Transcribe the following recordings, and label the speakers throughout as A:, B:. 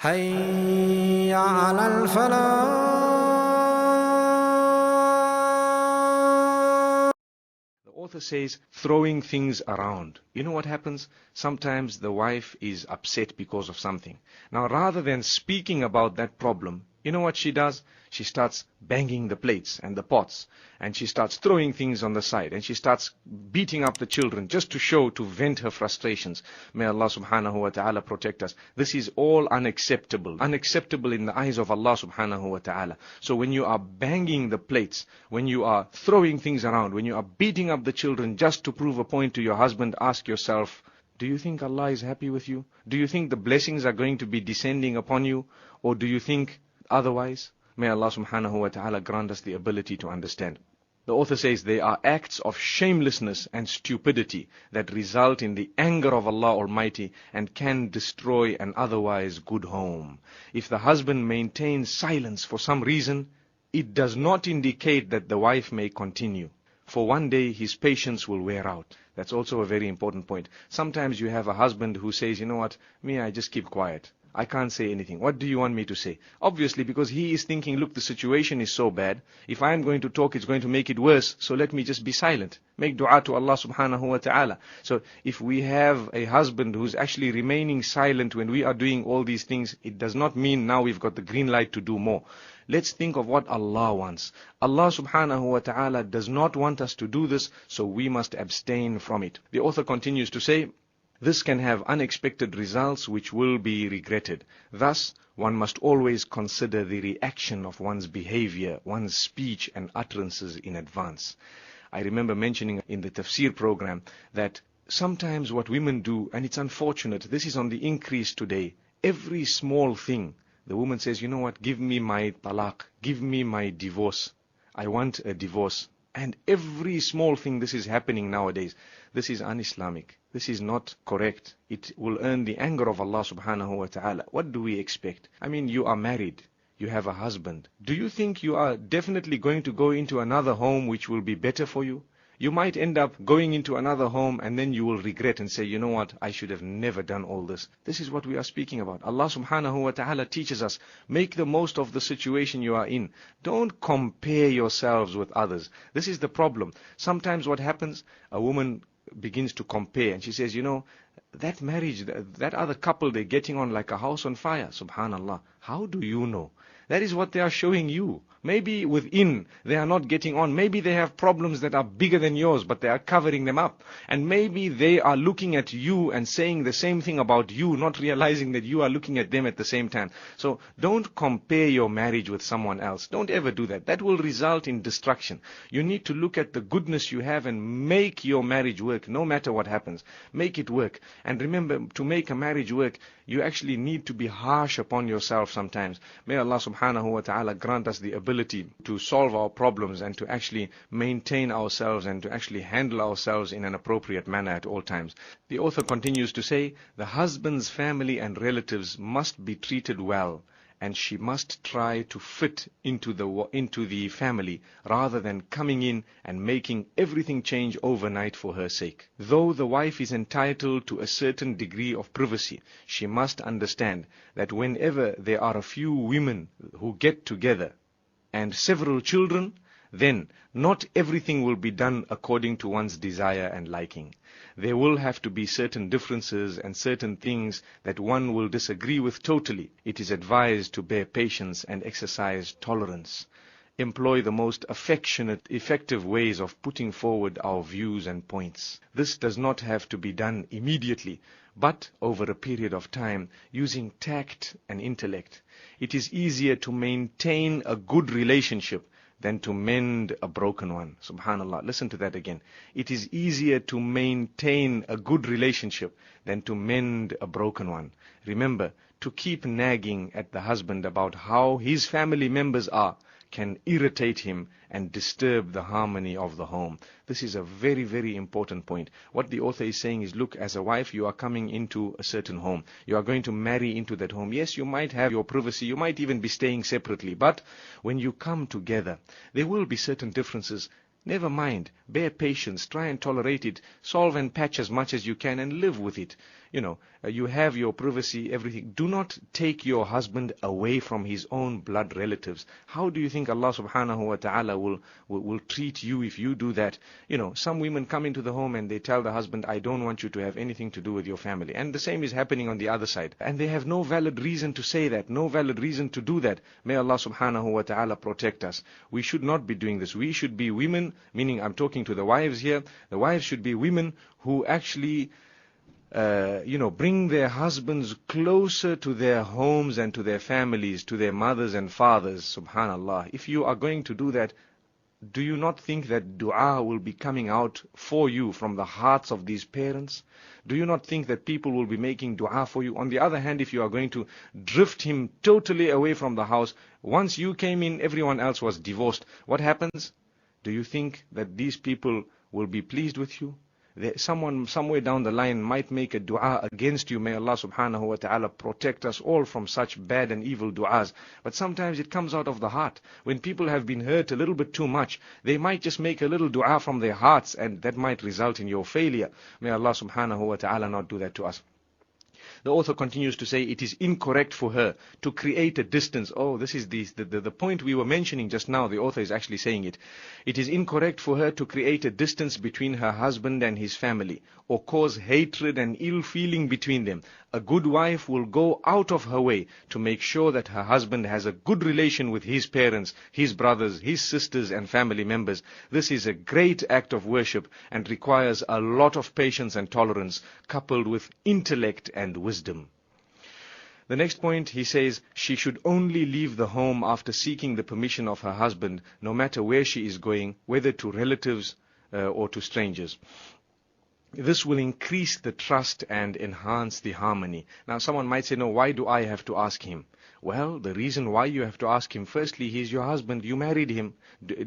A: حي على الفلاح.
B: The author says, throwing things around. You know what happens? Sometimes the wife is upset because of something. Now, rather than speaking about that problem, you know what she does? She starts banging the plates and the pots, and she starts throwing things on the side, and she starts beating up the children just to vent her frustrations. May Allah subhanahu wa ta'ala protect us. This is all unacceptable. Unacceptable in the eyes of Allah subhanahu wa ta'ala. So when you are banging the plates, when you are throwing things around, when you are beating up the children just to prove a point to your husband, ask yourself, do you think Allah is happy with you? Do you think the blessings are going to be descending upon you? Or do you think otherwise? May Allah subhanahu wa ta'ala grant us the ability to understand. The author says they are acts of shamelessness and stupidity that result in the anger of Allah Almighty and can destroy an otherwise good home. If the husband maintains silence for some reason, it does not indicate that the wife may continue. For one day his patience will wear out. That's also a very important point. Sometimes you have a husband who says, you know what, I just keep quiet. I can't say anything. What do you want me to say? Obviously, because he is thinking, look, the situation is so bad. If I am going to talk, it's going to make it worse. So let me just be silent. Make dua to Allah subhanahu wa ta'ala. So if we have a husband who's actually remaining silent when we are doing all these things, it does not mean now we've got the green light to do more. Let's think of what Allah wants. Allah subhanahu wa ta'ala does not want us to do this, so we must abstain from it. The author continues to say, this can have unexpected results which will be regretted. Thus, one must always consider the reaction of one's behavior, one's speech and utterances in advance. I remember mentioning in the tafsir program that sometimes what women do, and it's unfortunate, this is on the increase today, every small thing, the woman says, you know what, give me my talaq, give me my divorce. I want a divorce. And every small thing, this is happening nowadays. This is un-Islamic. This is not correct. It will earn the anger of Allah subhanahu wa ta'ala. What do we expect? You are married. You have a husband. Do you think you are definitely going to go into another home which will be better for you? You might end up going into another home and then you will regret and say, you know what, I should have never done all this. This is what we are speaking about. Allah subhanahu wa ta'ala teaches us, make the most of the situation you are in. Don't compare yourselves with others. This is the problem. Sometimes what happens, a woman begins to compare and she says, you know, that marriage, that other couple, they're getting on like a house on fire. Subhanallah. How do you know? That is what they are showing you. Maybe within they are not getting on. Maybe they have problems that are bigger than yours, but they are covering them up. And maybe they are looking at you and saying the same thing about you, not realizing that you are looking at them at the same time. So don't compare your marriage with someone else. Don't ever do that. That will result in destruction. You need to look at the goodness you have and make your marriage work, no matter what happens. Make it work. And remember, to make a marriage work, you actually need to be harsh upon yourself sometimes. May Allah subhanahu wa ta'ala grant us the ability to solve our problems and to actually maintain ourselves and to actually handle ourselves in an appropriate manner at all times. The author continues to say, the husband's family and relatives must be treated well, and she must try to fit into the family rather than coming in and making everything change overnight for her sake. Though the wife is entitled to a certain degree of privacy, she must understand that whenever there are a few women who get together and several children, then not everything will be done according to one's desire and liking. There will have to be certain differences and certain things that one will disagree with totally. It is advised to bear patience and exercise tolerance. Employ the most affectionate, effective ways of putting forward our views and points. This does not have to be done immediately, but over a period of time, using tact and intellect. It is easier to maintain a good relationship than to mend a broken one. Subhanallah. Listen to that again. It is easier to maintain a good relationship than to mend a broken one. Remember, to keep nagging at the husband about how his family members are can irritate him and disturb the harmony of the home. This is a very, very important point. What the author is saying is, look, as a wife, you are coming into a certain home. You are going to marry into that home. Yes, you might have your privacy. You might even be staying separately. But when you come together, there will be certain differences. Never mind. Bear patience. Try and tolerate it. Solve and patch as much as you can and live with it. You have your privacy, everything. Do not take your husband away from his own blood relatives. How do you think Allah subhanahu wa ta'ala will treat you if you do that? Some women come into the home and they tell the husband, I don't want you to have anything to do with your family. And the same is happening on the other side. And they have no valid reason to say that, no valid reason to do that. May Allah subhanahu wa ta'ala protect us. We should not be doing this. We should be women, meaning I'm talking to the wives here. The wives should be women who actually bring their husbands closer to their homes and to their families, to their mothers and fathers. Subhanallah. If you are going to do that, do you not think that dua will be coming out for you from the hearts of these parents? Do you not think that people will be making dua for you? On the other hand, if you are going to drift him totally away from the house, once you came in, everyone else was divorced. What happens? Do you think that these people will be pleased with you? Someone somewhere down the line might make a dua against you. May Allah subhanahu wa ta'ala protect us all from such bad and evil duas. But sometimes it comes out of the heart. When people have been hurt a little bit too much, they might just make a little dua from their hearts, and that might result in your failure. May Allah subhanahu wa ta'ala not do that to us. The author continues to say it is incorrect for her to create a distance. Oh, this is the point we were mentioning just now. The author is actually saying it. It is incorrect for her to create a distance between her husband and his family, or cause hatred and ill feeling between them. A good wife will go out of her way to make sure that her husband has a good relation with his parents, his brothers, his sisters and family members. This is a great act of worship and requires a lot of patience and tolerance, coupled with intellect and wisdom. The next point, he says, she should only leave the home after seeking the permission of her husband, no matter where she is going, whether to relatives or to strangers. This will increase the trust and enhance the harmony. Now someone might say, no, why do I have to ask him? Well, the reason why you have to ask him, firstly, he's your husband, you married him.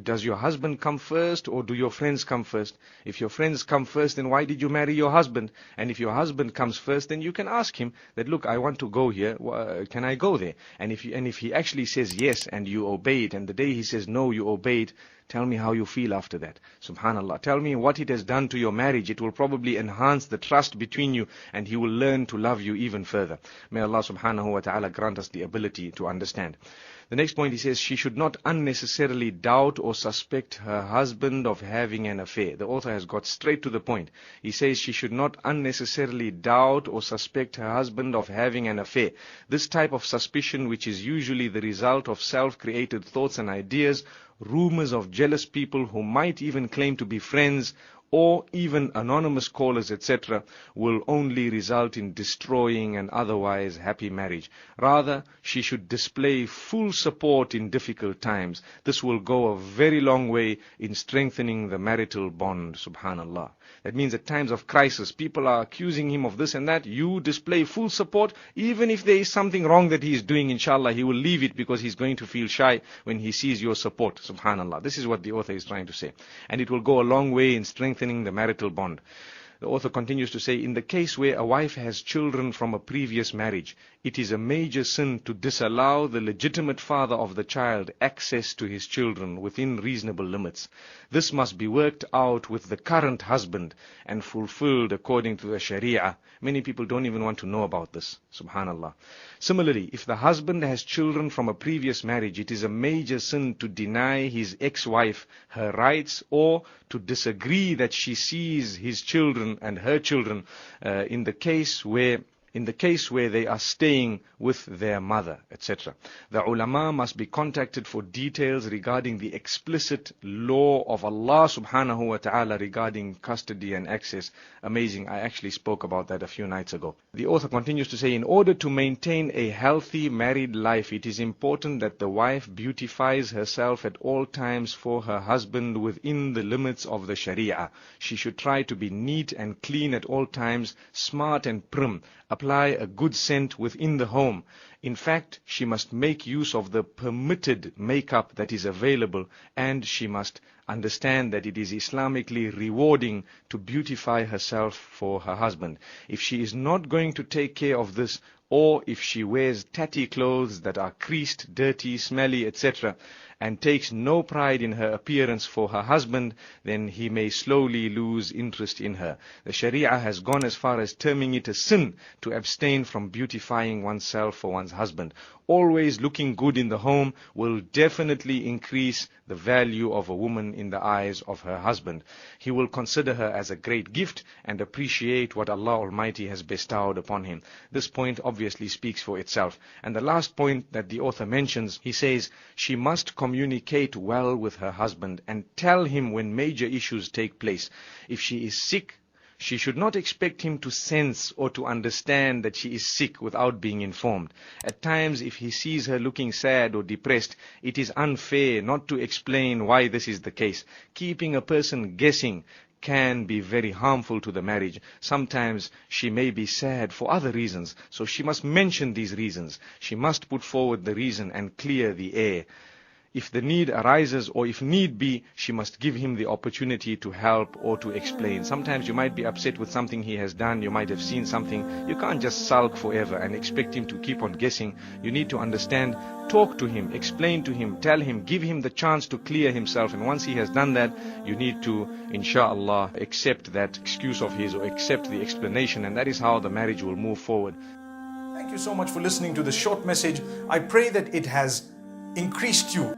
B: Does your husband come first, or do your friends come first? If your friends come first, then why did you marry your husband? And if your husband comes first, then you can ask him that, look, I want to go here, can I go there? And if he actually says yes, and you obey it, and the day he says no, you obey it, tell me how you feel after that. Subhanallah. Tell me what it has done to your marriage. It will probably enhance the trust between you, and he will learn to love you even further. May Allah subhanahu wa ta'ala grant us the ability to understand. The next point, he says, she should not unnecessarily doubt or suspect her husband of having an affair. The author has got straight to the point. He says she should not unnecessarily doubt or suspect her husband of having an affair. This type of suspicion, which is usually the result of self-created thoughts and ideas, rumors of jealous people who might even claim to be friends, or even anonymous callers, etc., will only result in destroying an otherwise happy marriage. Rather, she should display full support in difficult times. This will go a very long way in strengthening the marital bond. Subhanallah. That means at times of crisis, people are accusing him of this and that. You display full support. Even if there is something wrong that he is doing, inshallah, he will leave it because he's going to feel shy when he sees your support. Subhanallah. This is what the author is trying to say. And it will go a long way in strengthening the marital bond. The author continues to say, in the case where a wife has children from a previous marriage, it is a major sin to disallow the legitimate father of the child access to his children within reasonable limits. This must be worked out with the current husband and fulfilled according to the Sharia. Many people don't even want to know about this. Subhanallah. Similarly, if the husband has children from a previous marriage, it is a major sin to deny his ex-wife her rights, or to disagree that she sees his children and her children in the case where they are staying with their mother, etc. The ulama must be contacted for details regarding the explicit law of Allah subhanahu wa ta'ala regarding custody and access. Amazing. I actually spoke about that a few nights ago. The author continues to say, in order to maintain a healthy married life, it is important that the wife beautifies herself at all times for her husband within the limits of the Sharia. She should try to be neat and clean at all times, smart and prim. Apply a good scent within the home. In fact, she must make use of the permitted makeup that is available, and she must understand that it is Islamically rewarding to beautify herself for her husband. If she is not going to take care of this, or if she wears tatty clothes that are creased, dirty, smelly, etc., and takes no pride in her appearance for her husband, then he may slowly lose interest in her. The Sharia has gone as far as terming it a sin to abstain from beautifying oneself for one's husband. Always looking good in the home will definitely increase the value of a woman in the eyes of her husband. He will consider her as a great gift and appreciate what Allah Almighty has bestowed upon him. This point obviously speaks for itself. And the last point that the author mentions, he says, she must communicate well with her husband and tell him when major issues take place. If she is sick, she should not expect him to sense or to understand that she is sick without being informed. At times, if he sees her looking sad or depressed, it is unfair not to explain why this is the case. Keeping a person guessing can be very harmful to the marriage. Sometimes she may be sad for other reasons, so she must mention these reasons. She must put forward the reason and clear the air. If the need arises, or if need be, she must give him the opportunity to help or to explain. Sometimes you might be upset with something he has done. You might have seen something. You can't just sulk forever and expect him to keep on guessing. You need to understand, talk to him, explain to him, tell him, give him the chance to clear himself. And once he has done that, you need to, inshallah, accept that excuse of his or accept the explanation. And that is how the marriage will move forward.
C: Thank you so much for listening to this short message. I pray that it has increased you